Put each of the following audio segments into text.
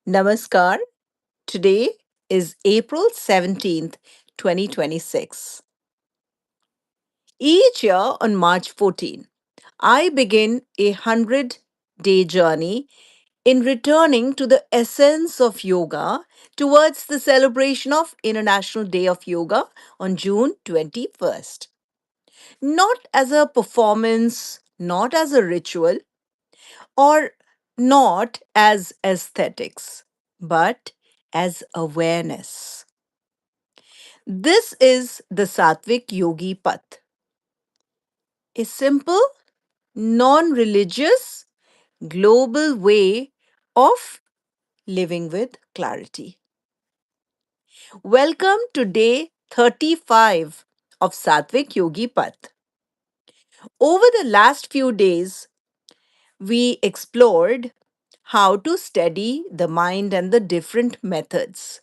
Namaskar. Today is April 17th, 2026. Each year on March 14, I begin a 100-day journey in returning to the essence of yoga towards the celebration of International Day of Yoga on June 21st. Not as a performance, not as a ritual, or not as aesthetics, but as awareness. This is the Satvik Yogi Path, a simple, non religious, global way of living with clarity. Welcome to day 35 of Satvik Yogi Path. Over the last few days, we explored how to steady the mind and the different methods.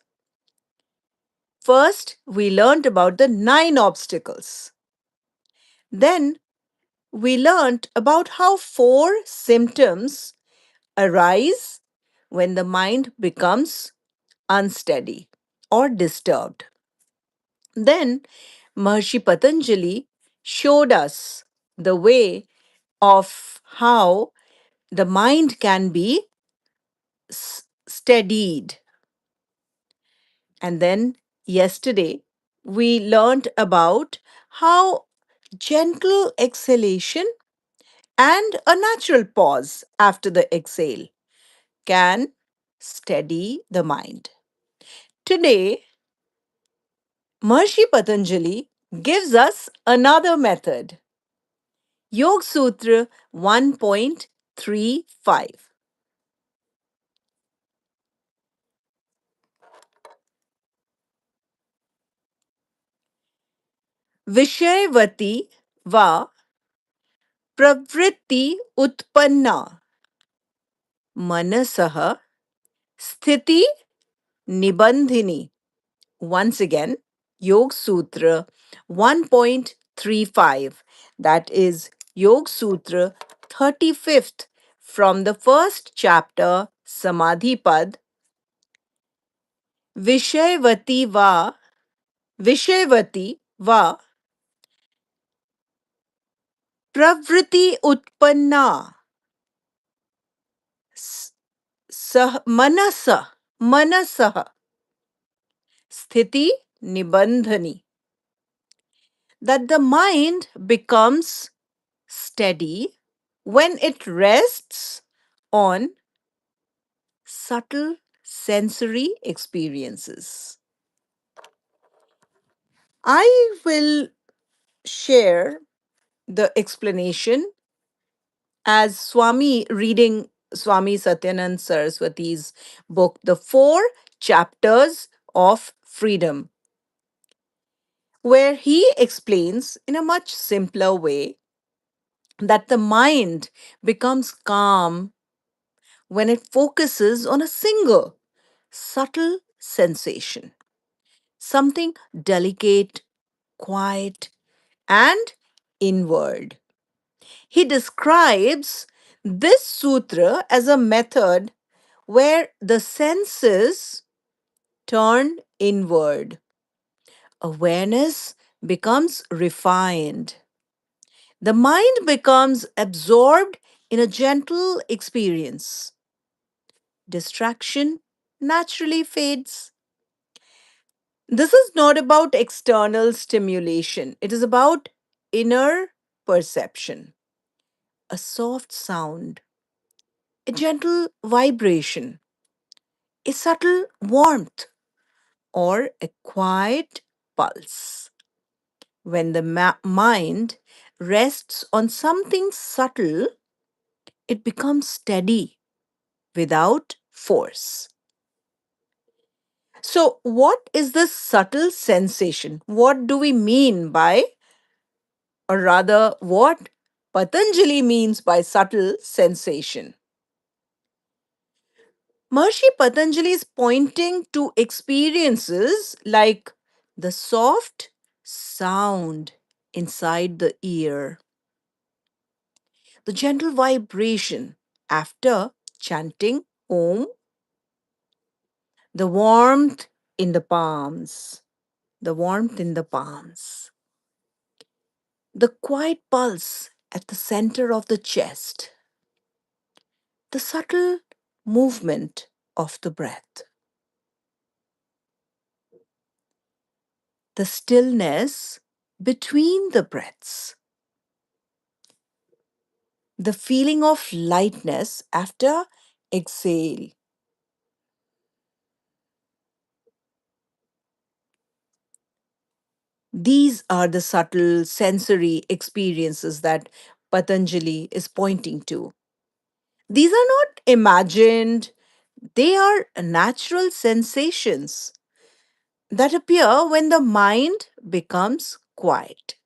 First, we learned about the 9 obstacles. Then, we learned about how 4 symptoms arise when the mind becomes unsteady or disturbed. Then, Maharishi Patanjali showed us the way of how the mind can be steadied. And then, yesterday, we learned about how gentle exhalation and a natural pause after the exhale can steady the mind. Today, Maharishi Patanjali gives us another method, Yog Sutra 1.35. विषयवती वा प्रवृत्ति उत्पन्ना मनसः स्थिति निबंधिनी. Once again, Yog Sutra 1.35. That is Yog Sutra 35th from the first chapter, Samadhi Pad. Vishayvati va, Vishayvati va, Pravriti Utpanna, Manasa, Manasah, Sthiti Nibandhani. That the mind becomes steady when it rests on subtle sensory experiences. I will share the explanation as Swami reading Swami Satyananda Saraswati's book, The 4 Chapters of Freedom, where he explains in a much simpler way that the mind becomes calm when it focuses on a single subtle sensation, something delicate, quiet, and inward. He describes this sutra as a method where the senses turn inward. Awareness becomes refined. The mind becomes absorbed in a gentle experience. Distraction naturally fades. This is not about external stimulation, it is about inner perception. A soft sound, a gentle vibration, a subtle warmth, or a quiet pulse. When the mind rests on something subtle, it becomes steady without force. So, what is this subtle sensation? What do we mean by, or rather, what Patanjali means by subtle sensation? Maharishi Patanjali is pointing to experiences like the soft sound inside the ear, the gentle vibration after chanting Om, The warmth in the palms, the warmth in the palms, the quiet pulse at the center of the chest, the subtle movement of the breath, the stillness between the breaths, the feeling of lightness after exhale. These are the subtle sensory experiences that Patanjali is pointing to. These are not imagined, they are natural sensations that appear when the mind becomes quiet.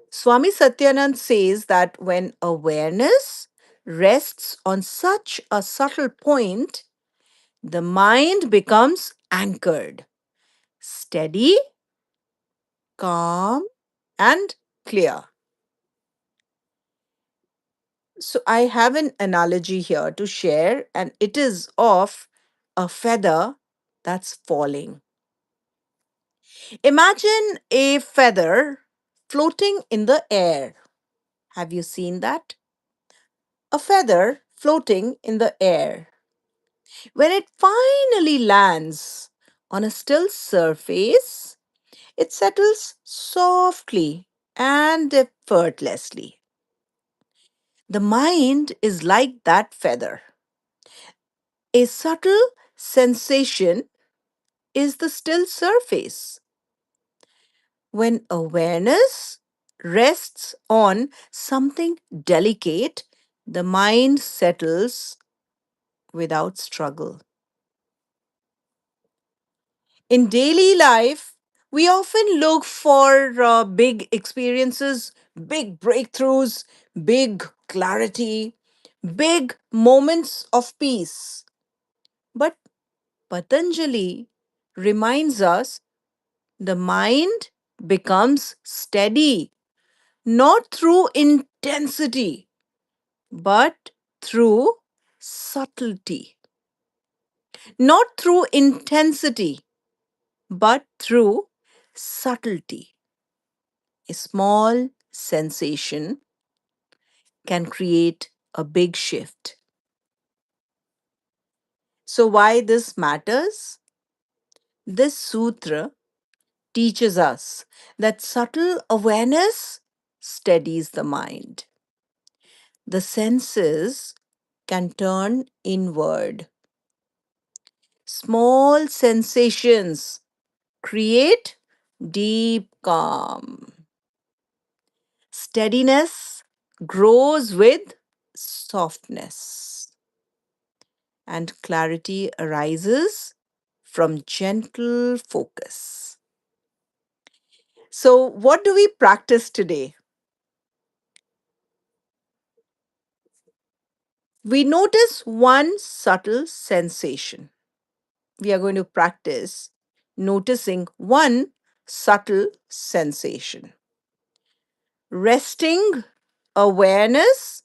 Swami Satyanand says that when awareness rests on such a subtle point, the mind becomes anchored, steady, calm, and clear. So, I have an analogy here to share, and it is of a feather that's falling. Imagine a feather floating in the air. Have you seen that? A feather floating in the air. When it finally lands on a still surface, it settles softly and effortlessly. The mind is like that feather. A subtle sensation is the still surface. When awareness rests on something delicate, the mind settles without struggle. In daily life, we often look for big experiences, big breakthroughs, big clarity, big moments of peace. But Patanjali reminds us the mind becomes steady not through intensity, but through subtlety. Not through intensity, but through subtlety. A small sensation can create a big shift. So, why this matters? This sutra teaches us that subtle awareness steadies the mind. The senses can turn inward. Small sensations create deep calm. Steadiness grows with softness, and clarity arises from gentle focus. So, what do we practice today? We notice one subtle sensation. We are going to practice noticing one subtle sensation. Resting awareness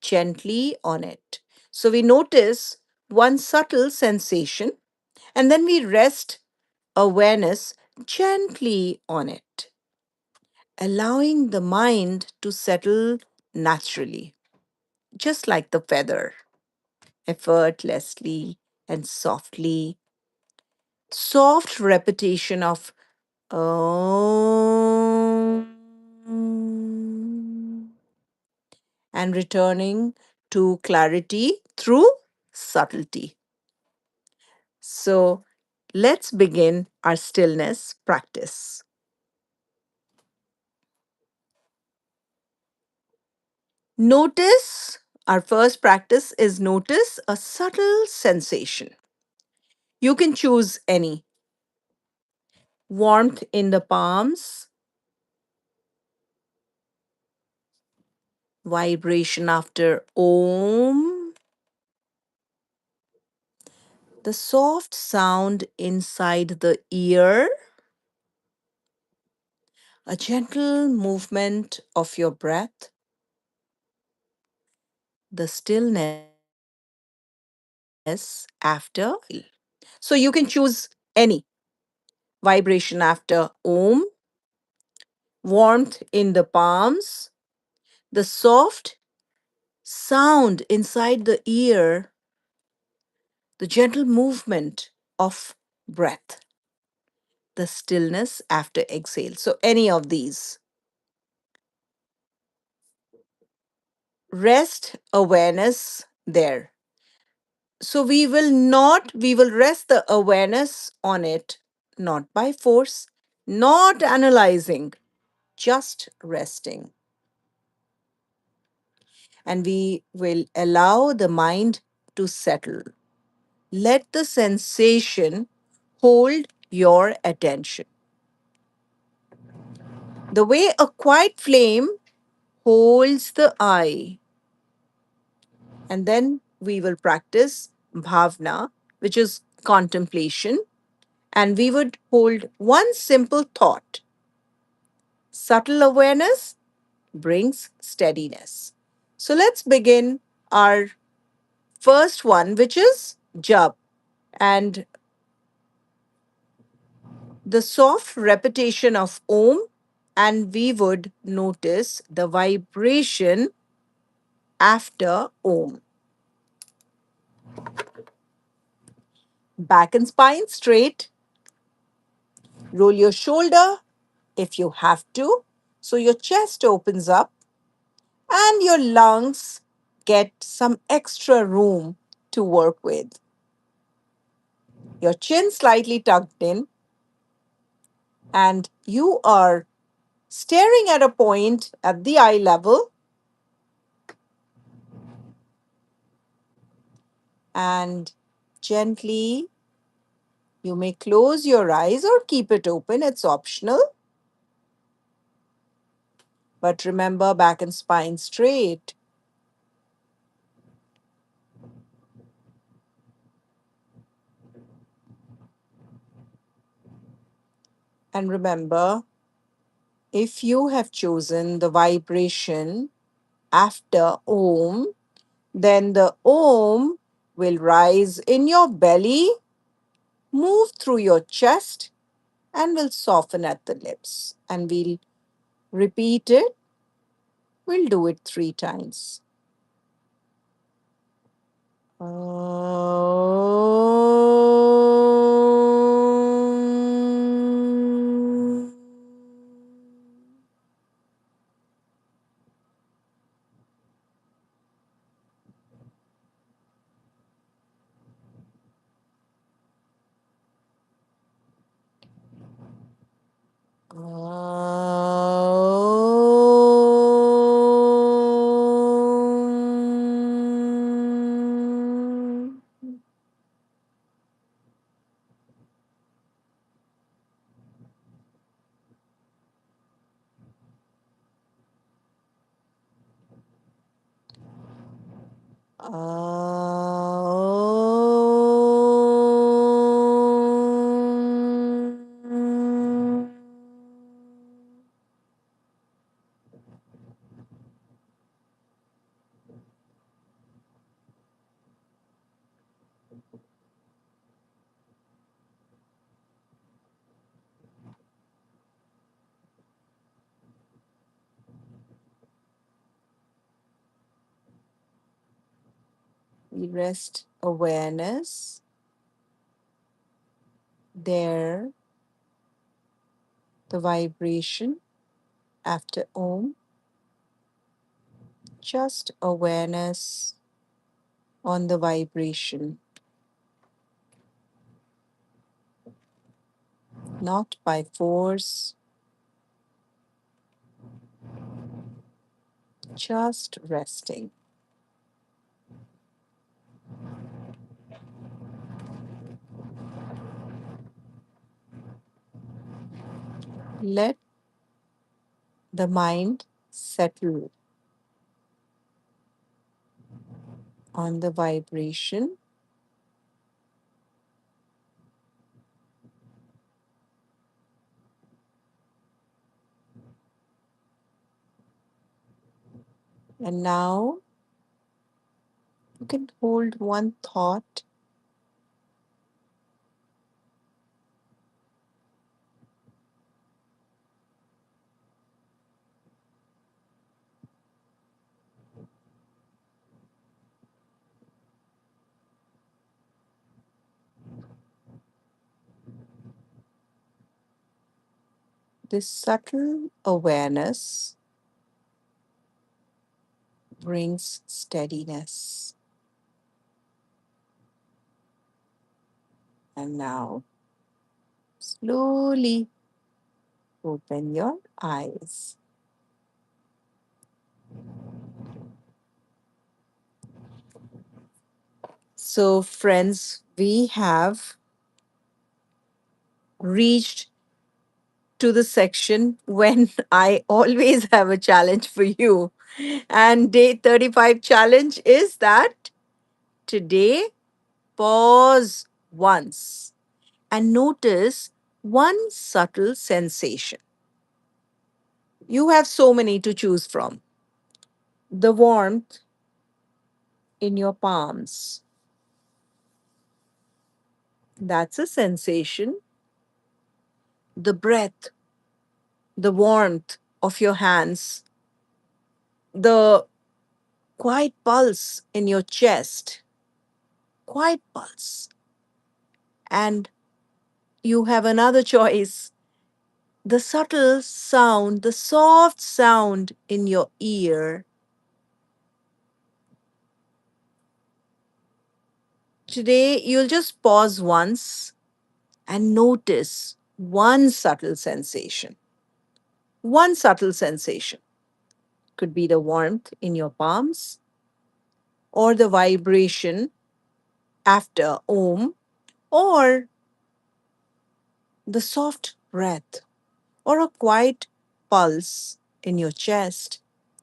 gently on it. So we notice one subtle sensation and then we rest awareness gently on it, allowing the mind to settle naturally, just like the feather, effortlessly and softly. Soft repetition of Om and returning to clarity through subtlety. So let's begin our stillness practice. Notice, our first practice is notice a subtle sensation. You can choose any: warmth in the palms, vibration after Om, the soft sound inside the ear, a gentle movement of your breath, the stillness after. So you can choose any vibration after Om, warmth in the palms, the soft sound inside the ear, the gentle movement of breath, the stillness after exhale. So any of these. Rest awareness there. So we will rest the awareness on it, not by force, not analyzing, just resting. And we will allow the mind to settle. Let the sensation hold your attention. The way a quiet flame holds the eye. And then we will practice bhavna, which is contemplation. And we would hold one simple thought. Subtle awareness brings steadiness. So let's begin our first one, which is jap. And the soft repetition of Om, and we would notice the vibration after Om. Back and spine straight. Roll your shoulder if you have to. So your chest opens up and your lungs get some extra room to work with. Your chin slightly tucked in, and you are staring at a point at the eye level, and gently you may close your eyes or keep it open, it's optional. But remember, back and spine straight. And remember, if you have chosen the vibration after Om, then the Om will rise in your belly, move through your chest, and will soften at the lips. And we'll repeat it. We'll do it 3 times. We rest awareness there, the vibration after Om, just awareness on the vibration, not by force, just resting. Let the mind settle on the vibration. And now you can hold one thought This subtle awareness brings steadiness. And now, slowly open your eyes. So, friends, we have reached to the section when I always have a challenge for you. And day 35 challenge is that today, pause once and notice one subtle sensation. You have so many to choose from. The warmth in your palms, that's a sensation. The breath, the warmth of your hands, the quiet pulse in your chest, quiet pulse. And you have another choice, the subtle sound, the soft sound in your ear. Today, you'll just pause once and notice one subtle sensation. One subtle sensation could be the warmth in your palms or the vibration after Om or the soft breath or a quiet pulse in your chest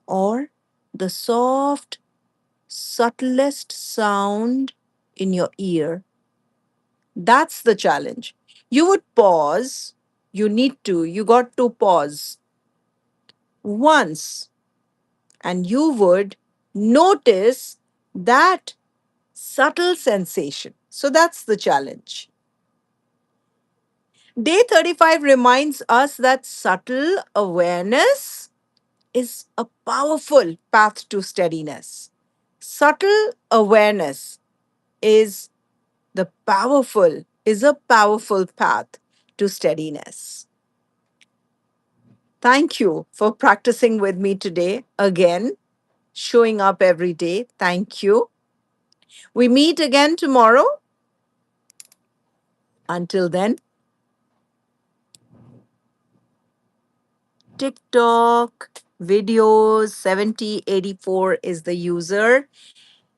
or the soft, subtlest sound in your ear. That's the challenge. You would pause. You got to pause once and you would notice that subtle sensation. So that's the challenge. Day 35 reminds us that subtle awareness is a powerful path to steadiness. Subtle awareness is is a powerful path to steadiness. Thank you for practicing with me today again, showing up every day. Thank you. We meet again tomorrow. Until then, TikTok videos 7084 is the user.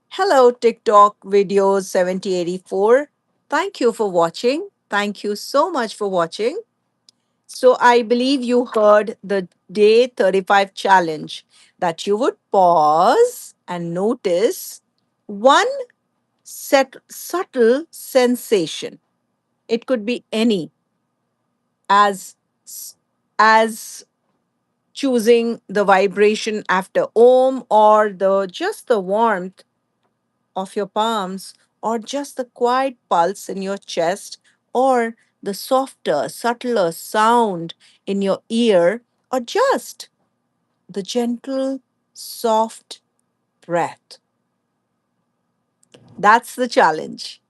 Hello, TikTok videos 7084. Thank you for watching. Thank you so much for watching. So, I believe you heard the day 35 challenge that you would pause and notice one subtle sensation. It could be any, as as choosing the vibration after Om or the just the warmth of your palms or just the quiet pulse in your chest or the softer, subtler sound in your ear or just the gentle, soft breath. That's the challenge.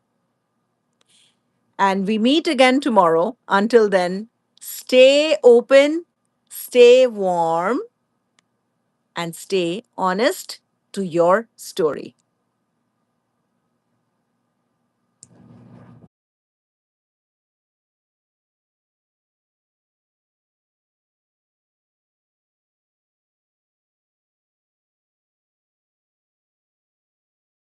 And we meet again tomorrow. Until then, stay open, stay warm, and stay honest to your story.